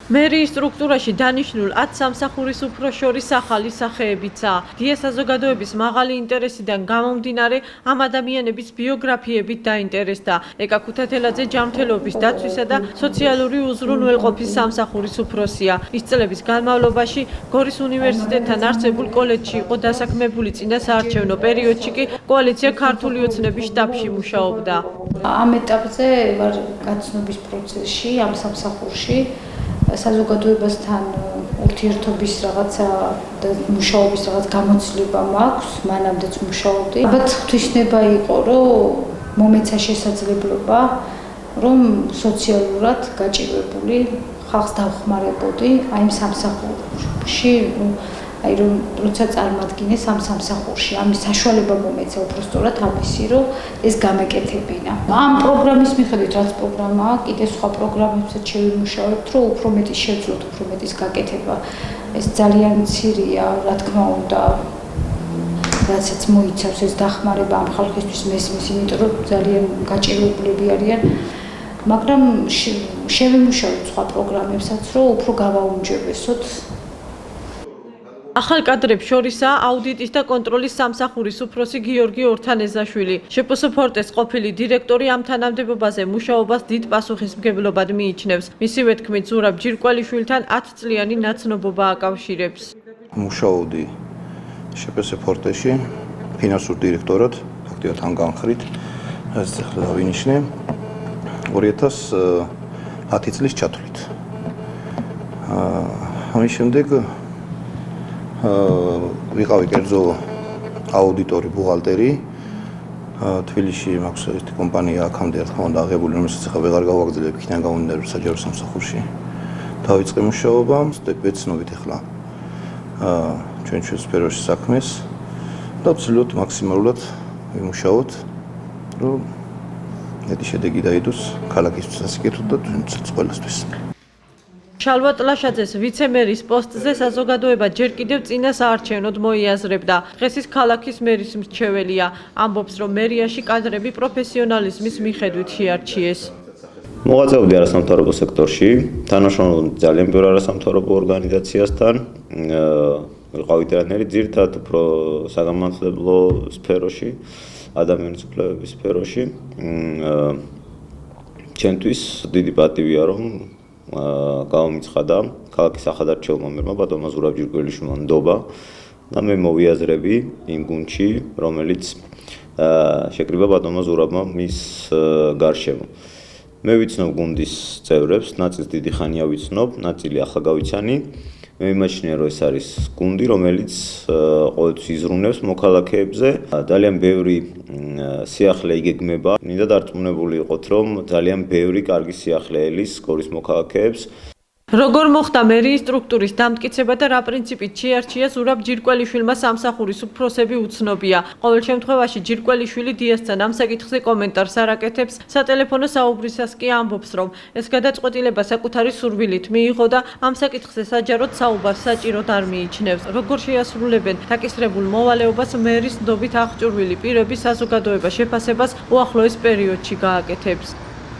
მერიის სტრუქტურაში დანიშნულ 10 სამსახურის უფრო შორის ახალი სახეებიცაა. დია საზოგადოების მაღალი ინტერესიდან გამომდინარე ამ ადამიანების ბიოგრაფიებით დაინტერესდა. ეკა ქუთათელაძე ჯანმრთელობის დაცვისა და სოციალური უზრუნველყოფის სამსახურის უფროსია. ის წლების განმავლობაში გორის უნივერსიტეტთან არსებულ კოლეჯში იყო დასაქმებული, წინა საარჩევნო პერიოდში კი კოალიცია ქართული ოცნების შტაბში მუშაობდა. ამ ეტაპზე ვარ გაცნობის პროცესში, ამ სამსახურში. საზოგადოებასთან ურთიერთობის რაღაცა და მუშაობის რაღაც გამოცდილება მაქვს, მანამდეც მუშაობდი. ალბათ ღვთისმშობა იყო, რომ მომეცა შესაძლებლობა, რომ სოციალურად გაჭირვებული ხალხს დავხმარებოდი აი ამ სამსახურში, აი რომ როცა წარმადგინე სამსახურში, ამის საშუალება მომეცა უფრო სწორად ამისი, რომ ეს გამეკეთებინა. ამ პროგრამის მიხედვით, რაც პროგრამაა, კიდე სხვა პროგრამებსაც შევიმუშავებთ, რომ უფრო მეტი შევძლოთ, უფრო მეტის გაკეთება. ეს ძალიან მცირეა, რა თქმა უნდა, რასაც მოიცავს ეს დახმარება ამ ხალხისთვის მესმის, იმიტომ რომ ძალიან გაჭირვებულები არიან. მაგრამ შევიმუშავებთ სხვა პროგრამებსაც, რომ უფრო გავაუმჯობესოთ. ახალ კადრებს შორისაა აუდიტის და კონტროლის სამსახურის უფროსი გიორგი ორთანეზაშვილი. შპს ფორტეს ყოფილი დირექტორი ამ თანამდებობაზე მუშაობას დიდ პასუხისმგებლობად მიიჩნევს. მისივე თქმით, ზურაბ ჯირკვალიშვილთან 10 წლიანი ნაცნობობა აკავშირებს. მუშაობდი შპს ფორტეში ფინანსურ დირექტორად, ფაქტიურად ამ განხრით, რაც ახლა დავინიშნე 2010 წლის ჩათვლით. ამის შემდეგ ვიყავი კერძო აუდიტორი, ბუღალტერი. თბილისში მაქვს ერთი კომპანია აქამდე რა თქმა უნდა აღებული, რომელსაც ახლა ვეღარ გავაგრძელებ, იქიდან გამომდინარე საჯარო სამსახურში. დავიწყე მუშაობა, ვეცნობით ახლა ჩვენ სფეროში საქმეს და ვცდილობთ მაქსიმალურად ვიმუშაოთ, რომ მეტი შედეგი დაიდოს ქალაქისთვის, ასიკეთოთ და თუნდაც ყველასთვის. შალვა ტლაშაძეს ვიცე-მერის პოსტზე საზოგადოება ჯერ კიდევ წინა საარჩევნოდ მოიაზრებდა. დღეს ის ქალაქის მერის მრჩეველია. ამბობს, რომ მერიაში კადრები პროფესიონალიზმის მიხედვით შეარჩიეს. მოღვაწეობდი არასამთავრობო სექტორში, თანამშრომლობდი ძალიან ბევრ არასამთავრობო ორგანიზაციასთან. ვიყავი ტრენერი ძირითადად უფრო საგამართლებლო სფეროში, ადამიანის უფლებების სფეროში. ჩემთვის დიდი პატივია, რომ გამომიცხადა ქალაქის ახალარჩეულმა მერმა ბატონმა ზურაბ ჯირკვალიშვილმა ნდობა და მე მოვიაზრები იმ გუნდში, რომელიც შეკრიბა ბატონმა ზურაბმა მის გარშემო. მე ვიცნობ გუნდის წევრებს, ნაწილს დიდი ხანია ვიცნობ, ნაწილი ახლა გავიცანი. მე მიმაჩნია, რომ ეს არის გუნდი, რომელიც ყოველთვის იზრუნებს მოქალაქეებზე. ძალიან ბევრი სიახლე იგეგმება. მინდა დარწმუნებული იყოთ, რომ ძალიან ბევრი კარგი სიახლე ელის გორის მოქალაქეებს. როგორ მოხდა მერიის სტრუქტურის დამტკიცება და რა პრინციპით შეარჩია ზურაბ ჯირკვალიშვილმა სამსახურის უფროსები უცნობია. ყოველ შემთხვევაში ჯირკვალიშვილი დიასთან ამ საკითხზე კომენტარს არ აკეთებს. სატელეფონო საუბრისას კი ამბობს, რომ ეს გადაწყვეტილება საკუთარი სურვილით მიიღო და ამ საკითხზე საჯაროდ საუბარს საჭიროდ არ მიიჩნევს. როგორ შეასრულებენ დაკისრებულ მოვალეობას მერის ნდობით აღჭურვილი პირები საზოგადოება შეფასებას უახლოეს პერიოდში გააკეთებს.